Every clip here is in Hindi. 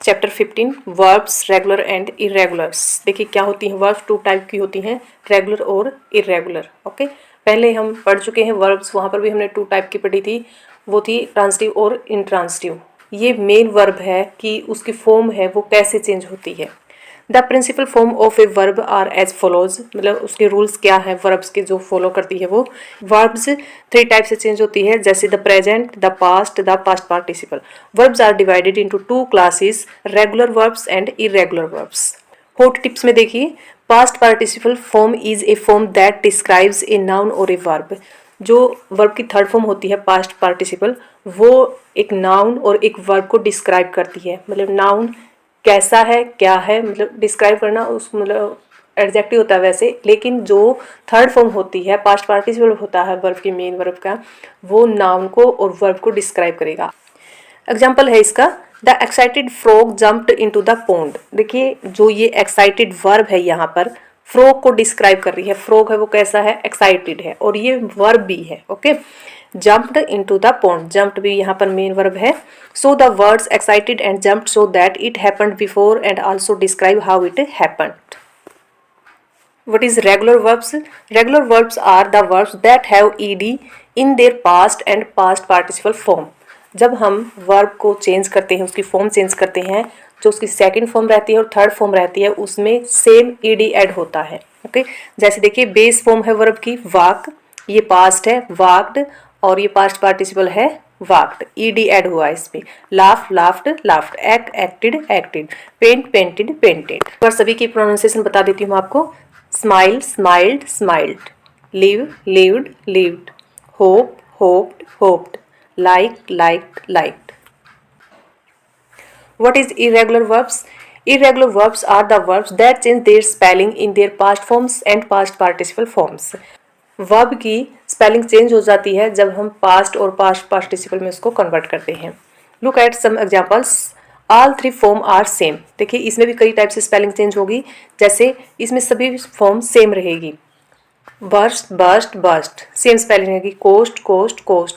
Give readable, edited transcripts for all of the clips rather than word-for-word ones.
Chapter 15 verbs regular and irregulars. देखिए क्या होती हैं वर्ब्स, टू टाइप की होती हैं, रेगुलर और इरेगुलर। ओके, पहले हम पढ़ चुके हैं वर्ब्स, वहाँ पर भी हमने टू टाइप की पढ़ी थी, वो थी ट्रांसिटिव और इंट्रांसिटिव। ये मेन वर्ब है कि उसकी फॉर्म है वो कैसे चेंज होती है। The principal form of a verb are as follows, मतलब उसके रूल्स क्या है वर्ब्स के जो फॉलो करती है वो। वर्ब्स 3 टाइप से चेंज होती है, जैसे the present, the past participle. Verbs are divided into 2 classes, regular verbs and irregular verbs. Hot tips में देखिए, past participle form is a form that describes a noun और ए वर्ब। जो वर्ब की थर्ड फॉर्म होती है पास्ट पार्टिसिपल, वो एक नाउन और एक वर्ब को डिस्क्राइब करती है। मतलब नाउन कैसा है, क्या है, मतलब डिस्क्राइब करना, उस मतलब एडजेक्टिव होता है वैसे, लेकिन जो थर्ड फॉर्म होती है पास्ट पार्टिसिपल होता है वर्ब की, मेन वर्ब का, वो नाउन को और वर्ब को डिस्क्राइब करेगा। एग्जाम्पल है इसका, the excited frog jumped into the pond. देखिए जो ये एक्साइटेड वर्ब है यहाँ पर फ्रॉग को डिस्क्राइब कर रही है। फ्रॉग है वो कैसा है, एक्साइटेड है, और ये वर्ब भी है। Okay, jumped into the pond, jumped भी यहाँ पर मेन वर्ब है। so the words excited and jumped so that it happened before and also describe how it happened. What is regular verbs? Regular verbs are the verbs that have ed in their past and past participle form. जब हम वर्ब को चेंज करते हैं, उसकी फॉर्म चेंज करते हैं, जो उसकी सेकंड फॉर्म रहती है और थर्ड फॉर्म रहती है, उसमें सेम ईडी ऐड होता है। ओके, जैसे देखिए बेस फॉर्म है वर्ब की वाक, ये पास्ट है वाक्ड, और ये पास्ट पार्टिसिपल है वाक्ड, ईडी ऐड हुआ है इसमें। Laugh laughed laughed, act acted acted, paint painted painted. पर सभी की प्रोनाउंसिएशन बता देती हूँ आपको। Smile smiled smiled, live lived lived, hope hoped hoped, like liked liked. What is irregular verbs? Irregular verbs are the verbs that change their spelling in their past forms and past participle forms. Verb की स्पेलिंग चेंज हो जाती है जब हम पास्ट और पास्ट पार्टिसिपल में उसको कन्वर्ट करते हैं। Look at some examples. All 3 form are same. देखिए इसमें भी कई टाइप से स्पेलिंग चेंज होगी, जैसे इसमें सभी फॉर्म सेम रहेगी। Burst burst burst same spelling रहेगी। Cost cost cost,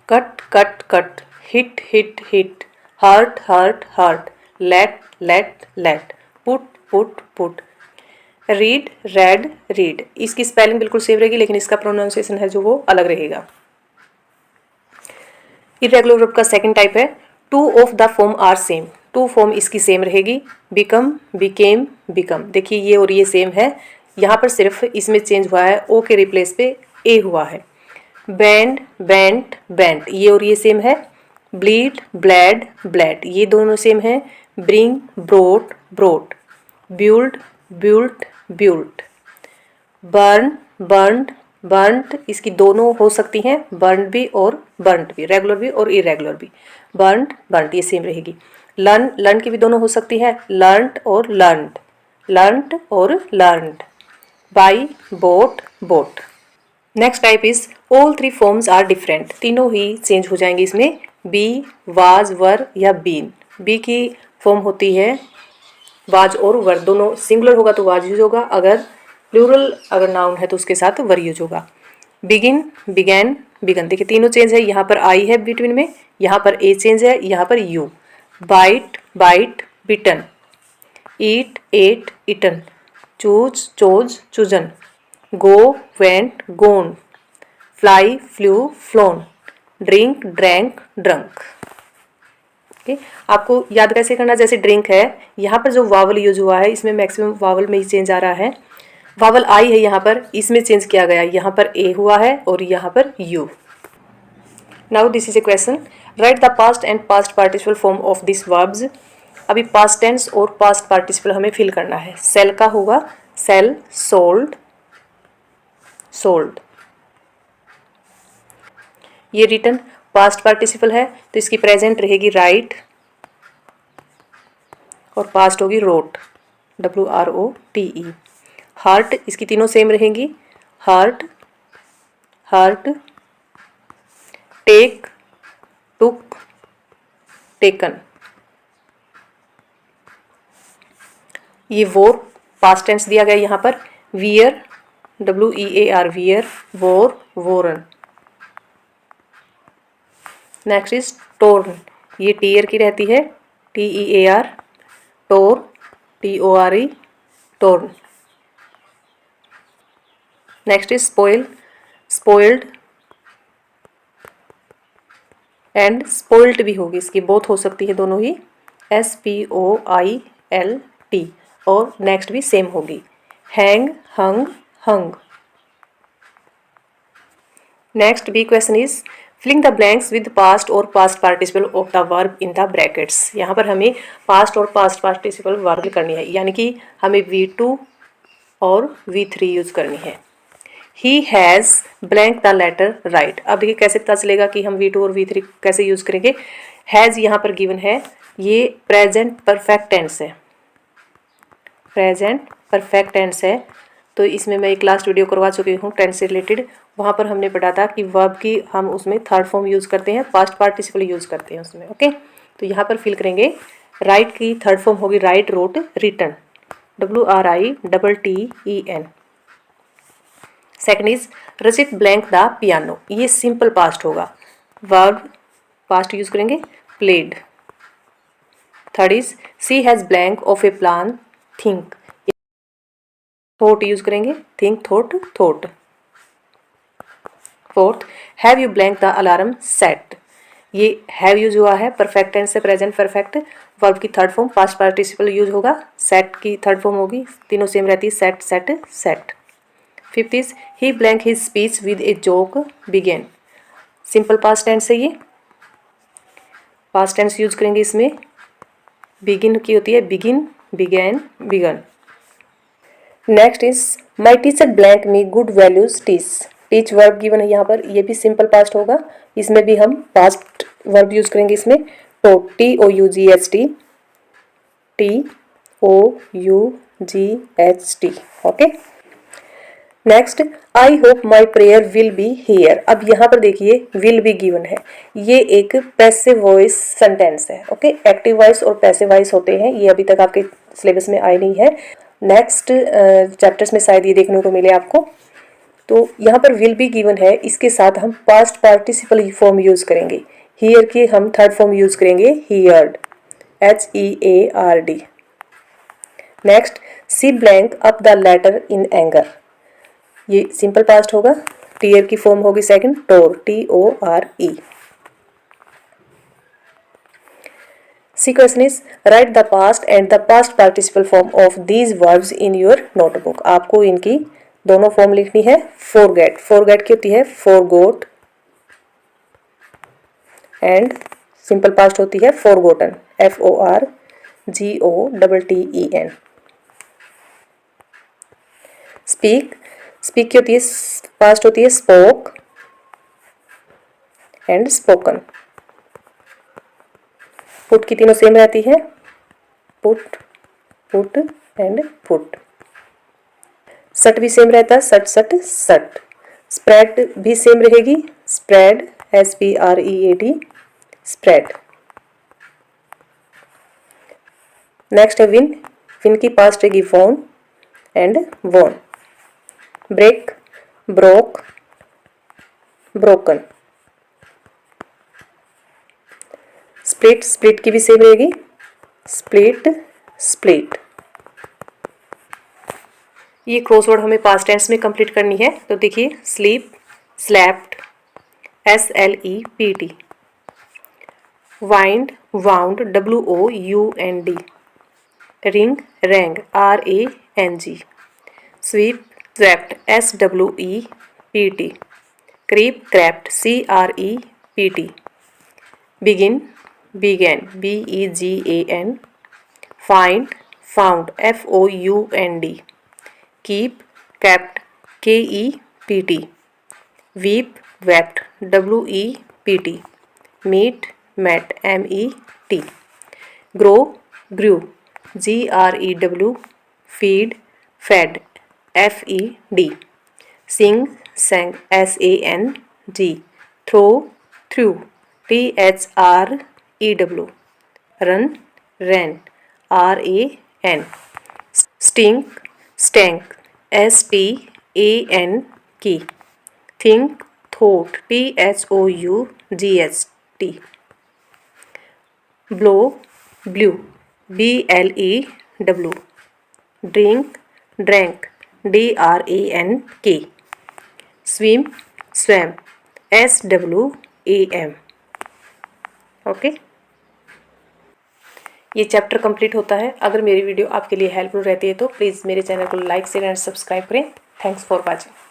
cut cut cut, hit hit hit, hurt hurt hurt, let let let, put put put, read read read. इसकी स्पेलिंग बिल्कुल सेम रहेगी, लेकिन इसका प्रोनाउंसिएशन है जो वो अलग रहेगा। इरेगुलर वर्ब का सेकंड टाइप है, two of the form are same. Two form इसकी सेम रहेगी, बिकम बिकेम बिकम। देखिए ये और ये सेम है, यहाँ पर सिर्फ इसमें चेंज हुआ है, ओ के रिप्लेस पे ए हुआ है। बैंड बेंट बेंट, ये और ये सेम है। ब्लीड ब्लैड ब्लैड, ये दोनों सेम है। Bring brought brought, build built built, burn burned burnt, इसकी दोनों हो सकती हैं, बर्न्ड भी और बर्न्ट भी, रेगुलर भी और इरेगुलर भी। बर्न्ड बर्न्ट ये सेम रहेगी। लर्न लर्न की भी दोनों हो सकती है, लर्नड और लर्नड, लर्नड और learned. Buy bought bought. Next type is all 3 forms are different. तीनों ही चेंज हो जाएंगे इसमें। बी वाज वर या बीन। बी की फॉर्म होती है वाज और वर, दोनों सिंगुलर होगा तो वाज यूज होगा, अगर प्लूरल अगर नाउन है तो उसके साथ वर यूज होगा। बिगिन बिगैन बिगन, देखिए तीनों चेंज है, यहाँ पर आई है बिटवीन में, यहाँ पर ए चेंज है, यहाँ पर U. Bite bite bitten, eat ate eaten, choose chose chosen, go went gone, fly flew flown, drink drank drunk. Okay, आपको याद कैसे करना, जैसे ड्रिंक है, यहाँ पर जो वावल यूज हुआ है इसमें मैक्सिमम वावल में ही चेंज आ रहा है। वावल आई है यहाँ पर, इसमें चेंज किया गया, यहाँ पर ए हुआ है और यहाँ पर you. Now this is a question, right the past and past participle form of this verbs. अभी पास्ट टेंस और पास्ट पार्टिसिपल हमें फिल करना है। सेल का होगा सेल, सोल्ड सोल्ड। ये रिटन पास्ट पार्टिसिपल है तो इसकी प्रेजेंट रहेगी राइट और पास्ट होगी रोट, WROTE। हार्ट इसकी तीनों सेम रहेंगी, hurt hurt, take took taken. ये वोर पास्ट टेंस दिया गया यहाँ पर। Wear WEAR wear, wore worn. Next is torn, ये टीयर की रहती है, TEAR, tore, TORE, torn. Next is spoil, spoiled and spoilt भी होगी, इसकी बोथ हो सकती है दोनों ही, SPOILT, और नेक्स्ट भी सेम होगी, hang, hung, hung. Next B question is filling the blanks with past और past participle of the verb in the brackets. यहाँ पर हमें पास्ट और पास्ट पार्टिसिपल वर्ब करनी है, यानी कि हमें V2 और V3 यूज करनी है. He has blank the letter right. अब देखिए कैसे पता चलेगा कि हम V2 और V3 कैसे यूज करेंगे. हैज़ यहाँ पर गिवन है, ये प्रेजेंट परफेक्ट टेंस है, प्रेजेंट परफेक्ट टेंस है. तो इसमें मैं एक लास्ट वीडियो करवा चुकी हूँ टेंस से रिलेटेड, वहाँ पर हमने पढ़ा था कि वर्ब की हम उसमें थर्ड फॉर्म यूज़ करते हैं, पास्ट पार्टिसिपल यूज़ करते हैं उसमें. ओके, तो यहाँ पर फिल करेंगे. राइट की थर्ड फॉर्म होगी write, wrote, written, WRITTEN. Second is Rachit blank the piano. ये सिंपल पास्ट होगा, वर्ब पास्ट यूज करेंगे, played. Third is she has blank of a plan, think. Thought use करेंगे, think, thought, thought. Fourth, have you blank the alarm set. ये हैव यूज हुआ है परफेक्ट टेंस से प्रेजेंट परफेक्ट. वर्ब की third form past participle use होगा, सेट की थर्ड फॉर्म होगी, तीनों सेम रहती है, set, set, set. Fifth is he blank his speech with a joke began. Simple past tense है, ये पास्ट टेंस यूज करेंगे इसमें. बिगिन की होती है begin, began, begun. Next is my teacher blank me good values teach. Teach verb given है यहाँ पर, ये भी सिंपल पास्ट होगा, इसमें भी हम पास्ट वर्ब यूज करेंगे इसमें. टोट, TOUGHT, TOUGHT. Okay. Next, I hope my prayer will be here. अब यहाँ पर देखिए विल बी गिवन है, ये एक पैसिव वॉइस सेंटेंस है. ओके, एक्टिव वॉइस और पैसिव वॉइस होते हैं, ये अभी तक आपके सिलेबस में आए नहीं है, नेक्स्ट चैप्टर्स में शायद ये देखने को मिले आपको. तो यहाँ पर विल बी गिवन है, इसके साथ हम पास्ट पार्टिसिपल फॉर्म यूज करेंगे. हियर की हम थर्ड फॉर्म यूज करेंगे, heard, HEARD. Next, C blank up the letter in anger. ये सिंपल पास्ट होगा, टीयर की फॉर्म होगी second, tore, TORE. C question is write the past and the past participle form of these verbs in your notebook. आपको इनकी दोनों फॉर्म लिखनी है. फॉरगेट, फॉरगेट की होती है फॉरगोट, एंड सिंपल पास्ट होती है फॉरगोटन, FORGOTTEN. स्पीक, स्पीक की होती है पास्ट होती है स्पोक एंड स्पोकन. पुट की तीनों सेम रहती है, पुट, पुट एंड पुट. सट भी सेम रहता है, सट, सट, सट. स्प्रेड भी सेम रहेगी, स्प्रेड, SPREAD, स्प्रेड. नेक्स्ट है विन, विन की पास्ट रहेगी won and won. Break, broke, broken. Split, split की भी सेम रहेगी, स्प्लिट, स्प्लिट. ये क्रॉसवर्ड हमें पास्ट टेंस में कंप्लीट करनी है. तो देखिए sleep, slept, SLEPT. Wind, wound, WOUND. Ring, rang, RANG. Sweep, swept, SWEPT. Creep, crept, CREPT. Begin, began, BEGAN. Find, found, FOUND. Keep, kept, KEPT. Weep, wept, WEPT. Meet, met, MET. Grow, grew, GREW. Feed, fed, FED. Sing, sang, SANG. Throw, threw, THREW. Run, ran, RAN. Stink, stank, STANK. Think, thought, THOUGHT. Blow, blue, BLEW, drink, drank, DRANK, swim, swum, SWAM। Okay, ये चैप्टर कंप्लीट होता है। अगर मेरी वीडियो आपके लिए हेल्पफुल रहती है तो प्लीज़ मेरे चैनल को लाइक शेयर एंड सब्सक्राइब करें। Thanks for watching.